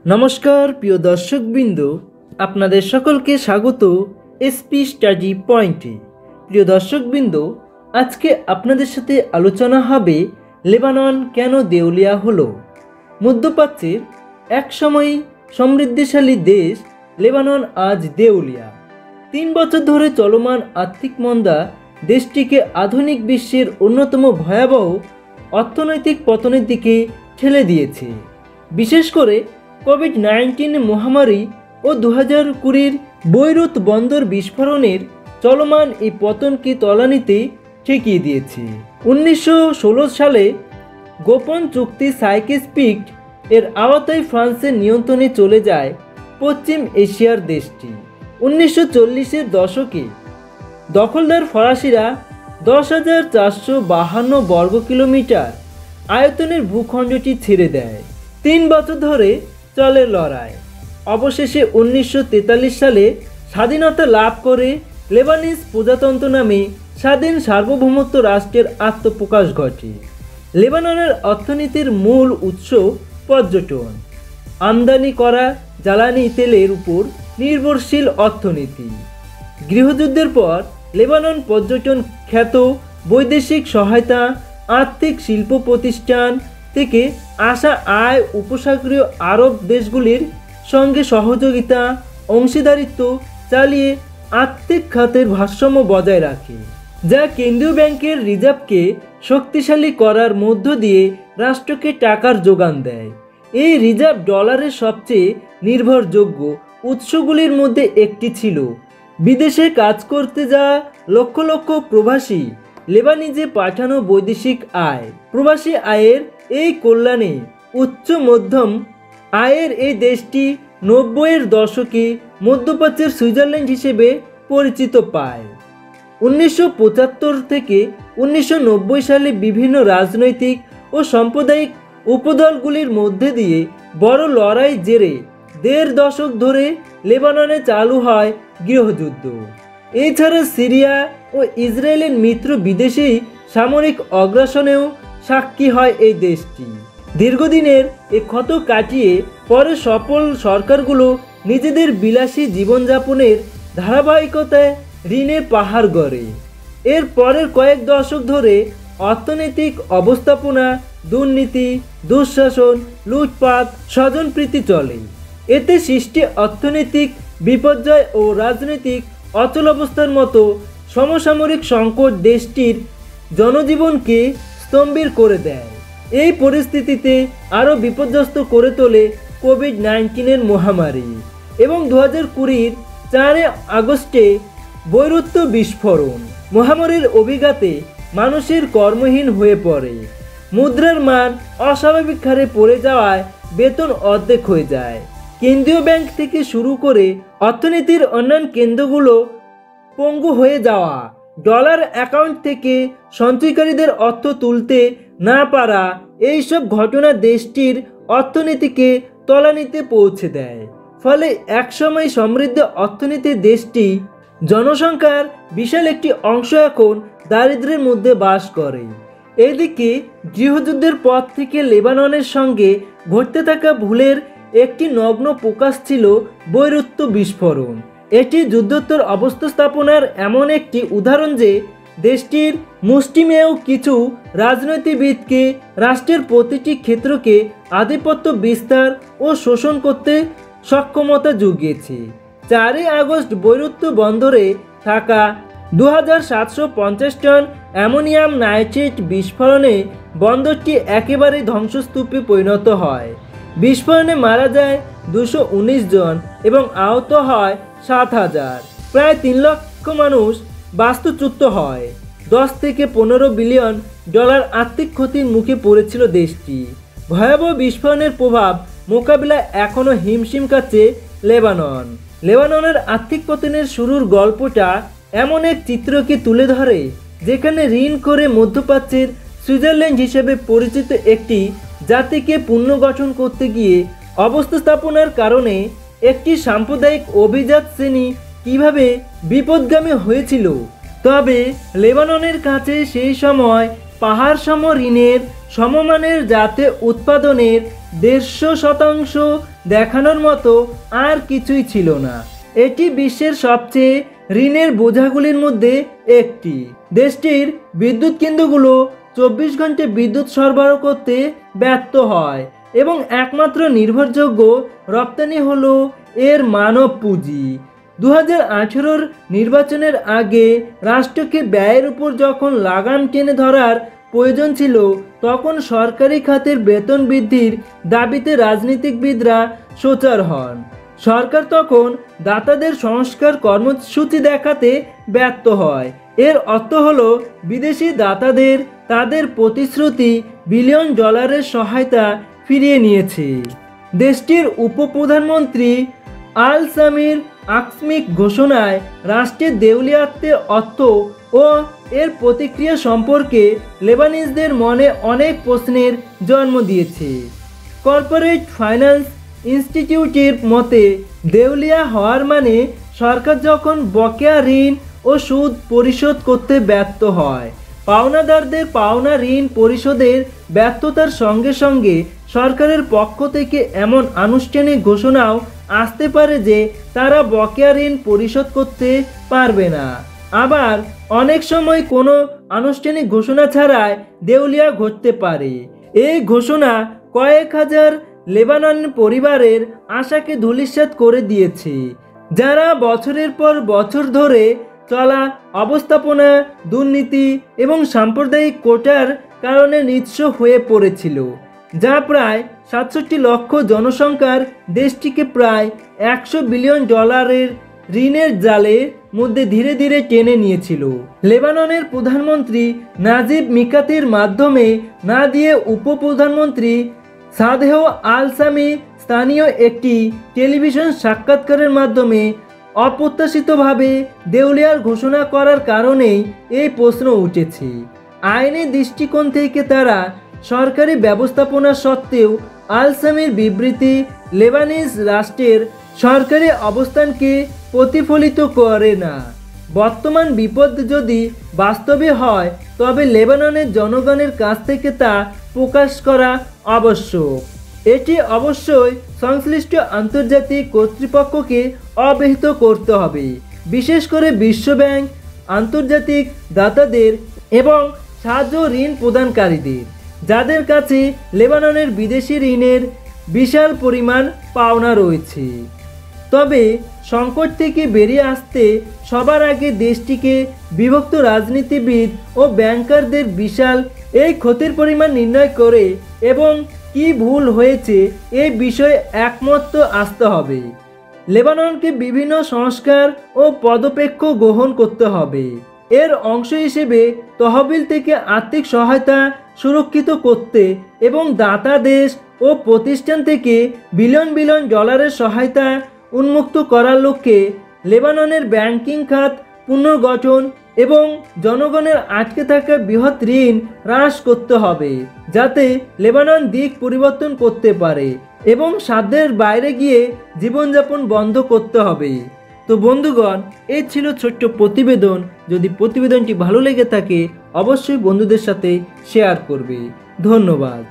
नमस्कार प्रिय दर्शकबृंद आपनादेर सकलके स्वागत एसपी स्टाडी पॉइंटे। प्रिय दर्शकबृंद आज के आपनादेर साथे आलोचना हबे लेबानन केन देउलिया हलो। मध्यप्राच्येर एक समय समृद्धिशाली देश लेबानन आज देउलिया। 3 बछर धरे चलमान आर्थिक मंदा देशटिके आधुनिक विश्वेर अन्यतम भयाबह अर्थनैतिक पतनेर दिके ठेले दिएছে। विशेष करे कोविड-19 महामारी और 2020 बैरुत बंदर विस्फोरणेर चलमान এই পতনকে তলানিতে ঠেকিয়ে দিয়েছে। 1916 সালে গোপন চুক্তি সাইকেস-পিক্ট এর আওতায় ফ্রান্সের নিয়ন্ত্রণে চলে যায় পশ্চিম এশিয়ার দেশটি। 1940 এর দশকে দখলদার ফরাসিরা 10,452 বর্গ কিলোমিটার আয়তনের ভূখণ্ডটি ছেড়ে দেয়। 3 বছর ধরে চলে লড়াই। অবশেষে 1943 সালে স্বাধীনতা লাভ করে লেবানিজ প্রজাতন্ত্র নামে স্বাধীন সার্বভৌমত্ব রাষ্ট্রের আত্মপ্রকাশ ঘটে। লেবাননের অর্থনীতির মূল উৎস পর্যটন, আমদানি করা জ্বালানি তেলের উপর নির্ভরশীল অর্থনীতি। গৃহযুদ্ধের পর লেবানন পর্যটন খ্যাত বৈদেশিক সহায়তা, আর্থিক শিল্প প্রতিষ্ঠান থেকে আসা আয় উপসাগরীয় আরব দেশগুলির সঙ্গে সহযোগিতা অংশীদারিত্ব চালিয়ে আর্থিক খাতের ভারসাম্য বজায় রাখে, যা কেন্দ্রীয় ব্যাংকের রিজার্ভকে শক্তিশালী করার মধ্য দিয়ে রাষ্ট্রকে টাকার যোগান দেয়। এই রিজার্ভ ডলারের সবচেয়ে নির্ভরযোগ্য উৎসগুলির মধ্যে একটি ছিল। বিদেশে কাজ করতে যাওয়া লক্ষ লক্ষ প্রবাসী লেবানিজে পাঠানো বৈদেশিক আয়। প্রবাসী আয়ের এই কল্যাণে উচ্চ মধ্যম আয়ের এই দেশটি 90-এর দশকে মধ্যপ্রাচ্যের সুইজারল্যান্ড হিসেবে পরিচিত পায়। 1975 থেকে 1990 সালে বিভিন্ন রাজনৈতিক ও সাম্প্রদায়িক উপদলগুলির মধ্যে দিয়ে বড় লড়াই জেরে 1.5 দশক ধরে লেবাননে চালু হয় গৃহযুদ্ধ। এছাড়া সিরিয়া ও ইসরায়েলের মিত্র বিদেশি সামরিক অগ্রাসনেও সাক্ষী হয় এই দেশটি। দীর্ঘদিনের এ ক্ষত কাটিয়ে পরে সফল সরকারগুলো নিজেদের বিলাসী জীবনযাপনের ধারাবাহিকতায় ঋণের পাহাড় গড়ে। এর পরের কয়েক দশক ধরে অর্থনৈতিক অবস্থাপনা, দুর্নীতি, দুঃশাসন, লুটপাট, স্বজনপ্রীতি চলে। এতে সৃষ্টি অর্থনৈতিক বিপর্যয় ও রাজনৈতিক অচলাবস্থার মতো সমসাময়িক সংকট দেশটির জনজীবনকে স্তম্ভিত করে দেয়। এই পরিস্থিতিতে আরও বিপর্যস্ত করে তোলে কোভিড-19 মহামারী এবং 2020 4 আগস্টে বৈরুত বিস্ফোরণ। মহামারীর অভিঘাতে মানুষের কর্মহীন হয়ে পড়ে, মুদ্রার মান অস্বাভাবিক হারে পড়ে যাওয়ায় বেতন অর্ধেক হয়ে যায়। কেন্দ্রীয় ব্যাংক থেকে শুরু করে অর্থনীতির অন্যান্য কেন্দ্রগুলো পঙ্গু হয়ে যাওয়া, ডলার অ্যাকাউন্ট থেকে সঞ্চয়কারীদের অর্থ তুলতে না পারা, এইসব ঘটনা দেশটির অর্থনীতিকে তলানিতে পৌঁছে দেয়। ফলে একসময় সমৃদ্ধ অর্থনীতির দেশটি জনসংখ্যার বিশাল একটি অংশ এখন দারিদ্র্যের মধ্যে বাস করে। এদিকে গৃহযুদ্ধের পর থেকে লেবাননের সঙ্গে ঘটতে থাকা ভুলের একটি নগ্ন প্রকাশ ছিল বৈরুত বিস্ফোরণ। এটি যুদ্ধোত্তর অবস্থা স্থাপনার এমন একটি উদাহরণ যে দেশটির মুষ্টিমেয় কিছু রাজনীতিবিদকে রাষ্ট্রের প্রতিটি ক্ষেত্রকে আধিপত্য বিস্তার ও শোষণ করতে সক্ষমতা জুগিয়েছে। 4 আগস্ট বৈরুত বন্দরে থাকা 2750 টন অ্যামোনিয়াম নাইট্রেট বিস্ফোরণে বন্দরটি একেবারে ধ্বংসস্তূপে পরিণত হয়। বিস্ফোরণে মারা যায় 219 জন এবং আহত হয় 7,000। প্রায় 3 লক্ষ মানুষ বাস্তুচ্যুত হয়। 10 থেকে 15 বিলিয়ন ডলার আর্থিক ক্ষতির মুখে পড়েছিল দেশটি। ভয়াবহ বিস্ফোরণের প্রভাব মোকাবিলায় এখনও হিমশিম খাচ্ছে লেবানন। লেবাননের আর্থিক পতনের শুরুর গল্পটা এমন এক চিত্রকে তুলে ধরে যেখানে ঋণ করে মধ্যপ্রাচ্যের সুইজারল্যান্ড হিসেবে পরিচিত একটি জাতিকে পুনর্গঠন করতে গিয়ে অবস্থা স্থাপনার কারণে একটি সাম্প্রদায়িক অভিজাত শ্রেণী কিভাবে বিপদগামী হয়েছিল। তবে লেবাননের কাছে সেই সময় পাহাড়সম ঋণের সমমানের জাতে উৎপাদনের 150% দেখানোর মতো আর কিছুই ছিল না। এটি বিশ্বের সবচেয়ে ঋণের বোঝাগুলির মধ্যে একটি। দেশটির বিদ্যুৎ কেন্দ্রগুলো 24 ঘন্টা বিদ্যুৎ সরবরাহ করতে ব্যর্থ হয় এবং একমাত্র নির্ভরযোগ্য রপ্তানি হলো এর মানব পুঁজি। 2018 নির্বাচনের আগে রাষ্ট্রকে ব্যয়ের উপর যখন লাগাম টেনে ধরার প্রয়োজন ছিল, তখন সরকারি খাতের বেতন বৃদ্ধির দাবিতে রাজনীতিবিদরা সোচ্চার হন। সরকার তখন দাতাদের সংস্কার কর্মসূচি দেখাতে ব্যর্থ হয়। এর অর্থ হলো বিদেশি দাতাদের তাদের প্রতিশ্রুতি বিলিয়ন ডলারের সহায়তা ফিরিয়ে নিয়েছে। দেশটির উপপ্রধানমন্ত্রী আল সামির আকস্মিক ঘোষণায় রাষ্ট্রের দেউলিয়াত্বের অর্থ ও এর প্রতিক্রিয়া সম্পর্কে লেবানিজদের মনে অনেক প্রশ্নের জন্ম দিয়েছে। কর্পোরেট ফাইন্যান্স ইনস্টিটিউটের মতে, দেউলিয়া হওয়ার মানে সরকার যখন বকেয়া ঋণ ও সুদ পরিশোধ করতে ব্যর্থ হয়। পাওনাদারদের পাওনা ঋণ পরিশোধের ব্যর্থতার সঙ্গে সঙ্গে সরকারের পক্ষ থেকে এমন আনুষ্ঠানিক ঘোষণাও আসতে পারে যে তারা বকেয়া ঋণ পরিশোধ করতে পারবে না। আবার অনেক সময় কোনো আনুষ্ঠানিক ঘোষণা ছাড়াই দেউলিয়া ঘটতে পারে। এই ঘোষণা কয়েক হাজার লেবানন পরিবারের আশাকে ধূলিসাৎ করে দিয়েছে, যারা বছরের পর বছর ধরে চলা অবস্থাপনা, দুর্নীতি এবং সাম্প্রদায়িক কোটার কারণে নিঃস্ব হয়ে পড়েছিল, যা প্রায় 67 লক্ষ জনসংখ্যার দেশটিকে প্রায় 100 বিলিয়ন ডলারের ঋণের জালের মধ্যে ধীরে ধীরে টেনে নিয়েছিল। লেবাননের প্রধানমন্ত্রী নাজিব মিকাতির মাধ্যমে না দিয়ে উপপ্রধানমন্ত্রী সাদেহ আল সামি স্থানীয় একটি টেলিভিশন সাক্ষাৎকারের মাধ্যমে অপ্রত্যাশিতভাবে দেউলিয়ার ঘোষণা করার কারণেই এই প্রশ্ন উঠেছে। আইনি দৃষ্টিকোণ থেকে তারা সরকারি ব্যবস্থাপনা সত্ত্বেও আল সামির বিবৃতি লেবানিজ রাষ্ট্রের সরকারি অবস্থানকে প্রতিফলিত করে না। বর্তমান বিপদ যদি বাস্তবে হয়, তবে লেবাননের জনগণের কাছ থেকে তা প্রকাশ করা আবশ্যক। এটি অবশ্যই সংশ্লিষ্ট আন্তর্জাতিক কর্তৃপক্ষকে অবহিত করতে হবে, বিশেষ করে বিশ্বব্যাংক, আন্তর্জাতিক দাতাদের এবং সাহায্য ঋণ প্রদানকারীদের, যাদের কাছে লেবাননের বিদেশি ঋণের বিশাল পরিমাণ পাওনা রয়েছে। তবে সংকট থেকে বেরিয়ে আসতে সবার আগে দেশটিকে বিভক্ত রাজনীতিবিদ ও ব্যাংকারদের বিশাল এই ক্ষতির পরিমাণ নির্ণয় করে এবং কি ভুল হয়েছে এই বিষয়ে একমত আসতে হবে। লেবাননকে বিভিন্ন সংস্কার ও পদক্ষেপ গ্রহণ করতে হবে। এর অংশ হিসেবে তহবিল থেকে আর্থিক সহায়তা সুরক্ষিত করতে এবং দাতা দেশ ও প্রতিষ্ঠান থেকে বিলিয়ন বিলিয়ন ডলারের সহায়তা উন্মুক্ত করার লক্ষ্যে লেবাননের ব্যাংকিং খাত পুনর্গঠন এবং জনগণের আটকে থাকা বৃহৎ ঋণ হ্রাস করতে হবে, যাতে লেবানন দিক পরিবর্তন করতে পারে এবং সাধ্যের বাইরে গিয়ে জীবনযাপন বন্ধ করতে হবে। তো বন্ধুগণ, এই ছিল ছোট্ট প্রতিবেদন। যদি প্রতিবেদনটি ভালো লেগে থাকে অবশ্যই বন্ধুদের সাথে শেয়ার করবে। ধন্যবাদ।